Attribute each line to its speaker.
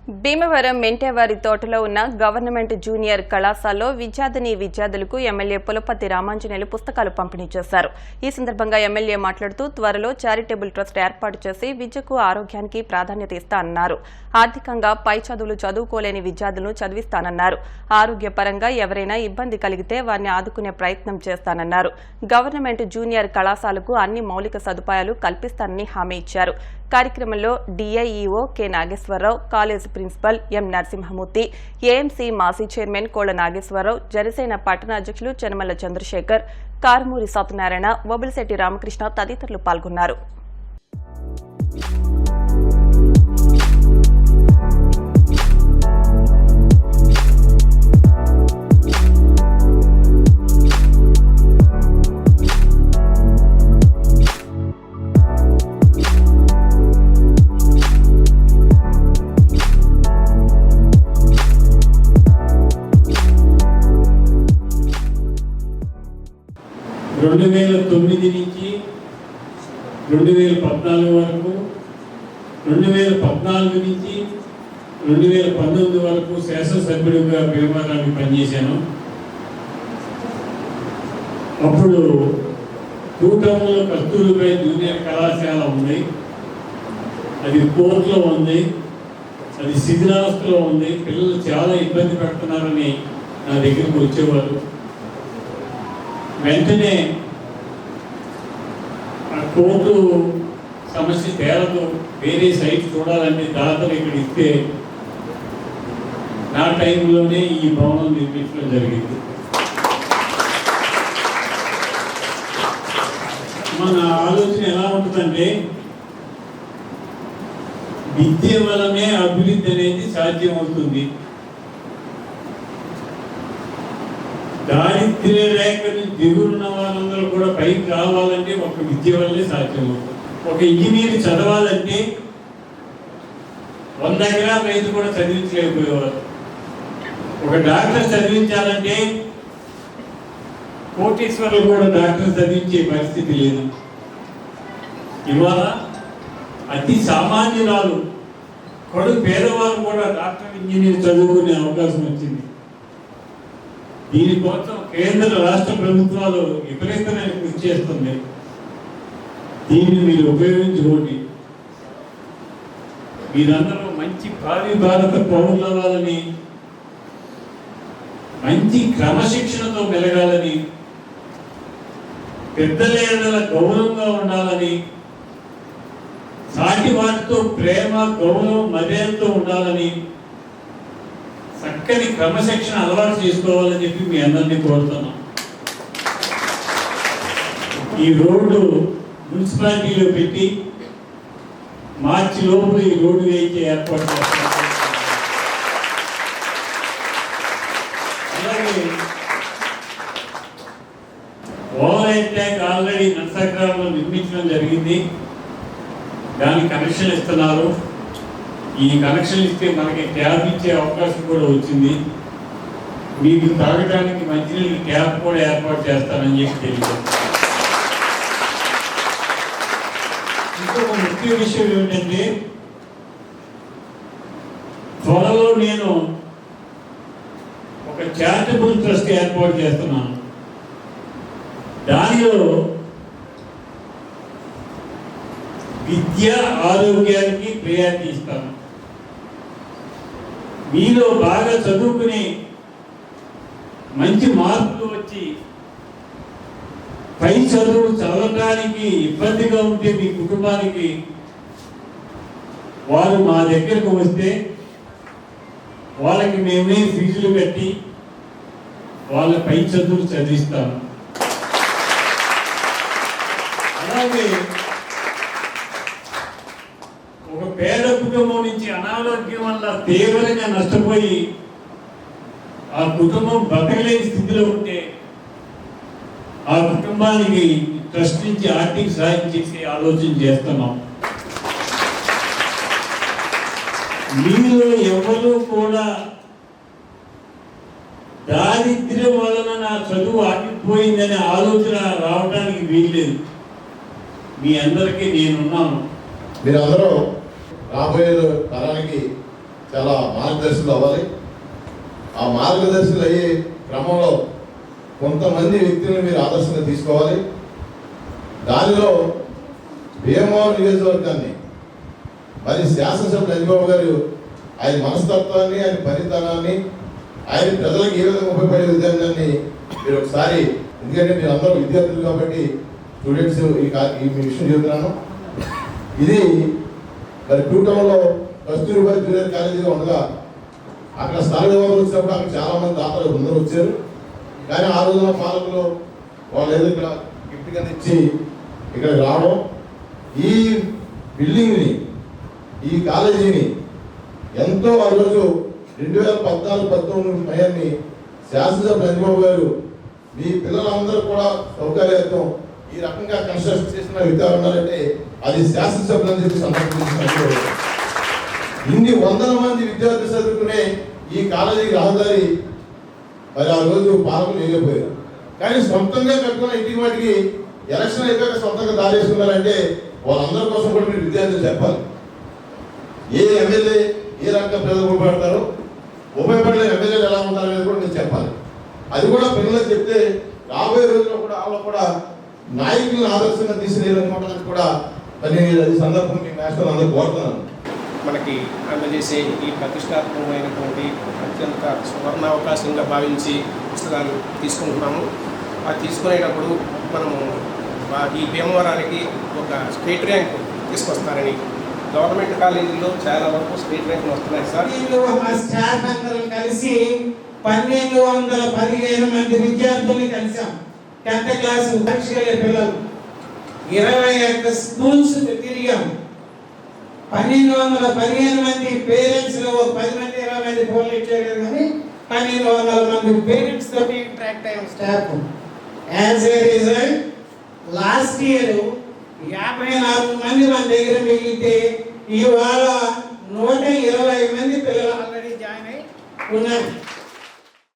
Speaker 1: భీమవరం మెంటేవారి తోటలో ఉన్న government junior కళాశాలలో విద్యార్థులకు ఎమ్మెల్యే పులపర్తి రామాంజనేయులు పుస్తకాలు పంపిణీ చేశారు. ఈ సందర్భంగా ఎమ్మెల్యే మాట్లాడుతూ త్వరలో చారిటబుల్ ట్రస్ట్ ఏర్పాటు చేసి విద్యకు ఆరోగ్యానికి ప్రాధాన్యత ఇస్తానన్నారు. ఆర్థికంగా పై చదువులు చదువుకోలేని విద్యార్థులను చదివిస్తానన్నారు. ఆరోగ్యపరంగా ఎవరైనా ఇబ్బంది కలిగితే వారిని ఆదుకునే ప్రయత్నం చేస్తానన్నారు. గవర్నమెంట్ జూనియర్ కళాశాలకు అన్ని మౌలిక సదుపాయాలు కల్పిస్తానని హామీ ఇచ్చారు. కార్యక్రమంలో DIEO K Nageswara Rao, college principal M Narasimha Murthy, AMC మాజీ చైర్మన్ కోళ్ల నాగేశ్వరరావు, జనసేన పట్టణ అధ్యక్షులు చెనమల్ల చంద్రశేఖర్, కారుమూరి సత్యనారాయణ, బొబిలిశెట్టి రామకృష్ణ తదితరులు పాల్గొన్నారు.
Speaker 2: నుంచి 2014 వరకు, 2014 నుంచి 2019 వరకు శాసనసభ్యుడిగా భీమవరానికి పనిచేశాను. అప్పుడు కూటమిలో కస్తూరిపై జూనియర్ కళాశాల ఉంది, అది కోర్టులో ఉంది, అది శిథిలావస్థలో ఉంది. పిల్లలు చాలా ఇబ్బంది పడుతున్నారని నా దగ్గరకు వచ్చేవారు. వెంటనే ఆ కోర్టు సమస్య తేలదు, వేరే సైట్ చూడాలంటే దాతలు ఇక్కడ ఇస్తే నా టైంలోనే ఈ భవనం నిర్మించడం జరిగింది. మన ఆలోచన ఎలా ఉంటుందంటే విద్య వలనే అభివృద్ధి అనేది సాధ్యమవుతుంది. దారిద్ర్య రేఖను దిగురున్న వాళ్ళందరూ కూడా పైకి రావాలంటే ఒక విద్య వల్లే సాధ్యమవుతుంది. ఒక ఇంజనీర్ చదవాలంటే 100 ఎకరాల రైతు కూడా చదివించలేకపోయేవారు. ఒక డాక్టర్ చదివించాలంటే కోటీశ్వరులు కూడా డాక్టర్ చదివించే పరిస్థితి లేదు. ఇవాళ అతి సామాన్యురాలు కడు పేదవారు కూడా డాక్టర్, ఇంజనీర్ చదువుకునే అవకాశం వచ్చింది. దీనికోసం కేంద్ర రాష్ట్ర ప్రభుత్వాలు విపరీతమైన కృషి చేస్తుంది. దీన్ని మీరు ఉపయోగించుకోండి. మీరందరూ మంచి భావి భారత పౌరులు అవ్వాలని, మంచి క్రమశిక్షణతో మెలగాలని, పెద్దల ఎడల గౌరవంగా ఉండాలని, సాటి వాటితో ప్రేమ, గౌరవం, మర్యాదతో ఉండాలని, చక్కని క్రమశిక్షణ అలవాటు చేసుకోవాలని చెప్పి మీ అందరినీ కోరుతున్నాం. ఈ రోడ్డు మున్సిపాలిటీలో పెట్టి మార్చి లోపల ఈ రోడ్డు వేయించే ఏర్పాటు చేస్తాం. అలాగే ఓవర్ ట్యాంక్ ఆల్రెడీ నర్సాగ్రామంలో నిర్మించడం జరిగింది. దానికి కనెక్షన్ ఇస్తున్నారు. ఈ కనెక్షన్ ఇస్తే మనకి ట్యాప్ ఇచ్చే అవకాశం కూడా వచ్చింది. మీకు తాగడానికి మంచినీళ్ళు ట్యాప్ కూడా ఏర్పాటు చేస్తానని చెప్పి తెలియదు. ఇంకొక ముఖ్య విషయం ఏమిటంటే త్వరలో నేను ఒక చారిటబుల్ ట్రస్ట్ ఏర్పాటు చేస్తున్నాను. దానిలో విద్య, ఆరోగ్యానికి ప్రయారిటీ ఇస్తాను. మీలో బాగా చదువుకుని మంచి మార్కులు వచ్చి పై చదువు చదవడానికి ఇబ్బందిగా ఉంటే మీ కుటుంబానికి వారు మా దగ్గరకు వస్తే వాళ్ళకి మేమే ఫీజులు కట్టి వాళ్ళ పై చదువులు చదివిస్తాము. అలాగే ఒక పేద కుటుంబం నుంచి అనారోగ్యం వల్ల తీవ్రంగా నష్టపోయి ఆ కుటుంబం బతకలేని స్థితిలో ఉంటే ఆ కుటుంబానికి ట్రస్ట్ నుంచి ఆర్థిక సాయం చేసే ఆలోచన చేస్తున్నాం. మీలో ఎవరు కూడా దారిద్ర్యం వలన నా చదువు ఆగిపోయిందనే ఆలోచన రావడానికి వీల్లేదు. మీ అందరికీ నేనున్నాను.
Speaker 3: మీరందరూ రాబోయే తరానికి చాలా మార్గదర్శకులు అవ్వాలి. ఆ మార్గదర్శకులు అయ్యే క్రమంలో కొంతమంది వ్యక్తులను మీరు ఆదర్శంగా తీసుకోవాలి. దానిలో భీమవరం నియోజకవర్గాన్ని మరి శాసనసభ్యులు రంజిబాబు గారు ఆయన మనస్తత్వాన్ని, ఆయన పనితనాన్ని, ఆయన ప్రజలకు ఏ విధంగా ఉపయోగపడే విధానాన్ని మీరు ఒకసారి, ఎందుకంటే మీరు అందరూ విద్యార్థులు కాబట్టి స్టూడెంట్స్ ఈ విషయం చెబుతున్నాను. ఇది మరి 2 టౌన్లో కస్తూరిబా జూనియర్ కాలేజీగా ఉండగా అక్కడ స్థల వివాదాలు వచ్చినప్పుడు అక్కడ చాలా మంది దాతలు అందరూ వచ్చారు. కానీ ఆ రోజున పాలకులు వాళ్ళు ఏదో ఇక్కడ గిఫ్ట్ కింద ఇచ్చి ఇక్కడ రావడం, ఈ బిల్డింగ్ని, ఈ కాలేజీని ఎంతో ఆ రోజు 2014-19 మయాన్ని శాసనసభ రంజిబాబు గారు మీ పిల్లలందరూ కూడా సౌకర్యార్థం ఈ రకంగా కన్స్ట్రక్షన్ చేసిన విధానం ఉన్నారంటే అది శాసనసభలు అని చెప్పి సందర్భించిన ఇన్ని వందల మంది విద్యార్థులు చదువుకునే ఈ కాలేజీకి రహదారి మరి ఆ రోజు పాలకులు వేయలేకపోయారు. కానీ సొంతంగా కట్టుకున్న ఇంటికి వాటికి ఎలక్షన్ అయిపోయాక సొంతంగా దారి వేసుకున్నారంటే వాళ్ళందరి కోసం కూడా మీరు విద్యార్థులు చెప్పాలి. ఏ ఎమ్మెల్యే ఏ రకంగా ప్రజలు ఉపయోగపడతారో, ఉపయోగపడలేని ఎమ్మెల్యేలు ఎలా ఉంటారనేది కూడా మీరు చెప్పాలి. అది కూడా పిల్లలకు చెప్తే రాబోయే రోజుల్లో కూడా వాళ్ళు కూడా నాయకులను ఆదర్శంగా తీసుకునేది కూడా నేను ఈ సందర్భం మీ నేషనల్ అందరూ కోరుతున్నాను.
Speaker 4: మనకి అందజేసే ఈ ప్రతిష్టాత్మకమైనటువంటి అత్యంత సువర్ణావకాశంగా భావించి పుస్తకాలు తీసుకుంటున్నాము. అది తీసుకునేటప్పుడు మనము ఈ భీమవరానికి ఒక స్టేట్ ర్యాంక్ తీసుకొస్తారని, గవర్నమెంట్ కాలేజీల్లో చాలా వరకు స్టేట్ ర్యాంకులు వస్తున్నాయి సార్.
Speaker 5: మా స్టాఫ్ అందరం కలిసి 1215 మంది విద్యార్థుల్ని కలిసాం. 10th క్లాస్ పరీక్షలే పిల్లలు 21 స్కూల్స్ తిరిగాం. 1215 మంది పేరెంట్స్ లో 10 మంది 20 మంది ఫోన్లు ఇచ్చారు కానీ 1200 మంది పేరెంట్స్ తోటి ఇంటరాక్ట్ అయ్యాం staff. As a result last year 54 మంది మన దగ్గర మిగిలితే ఇవాళ 120 మంది పిల్లలు ఆల్రెడీ జాయిన్ అయి ఉన్నారు.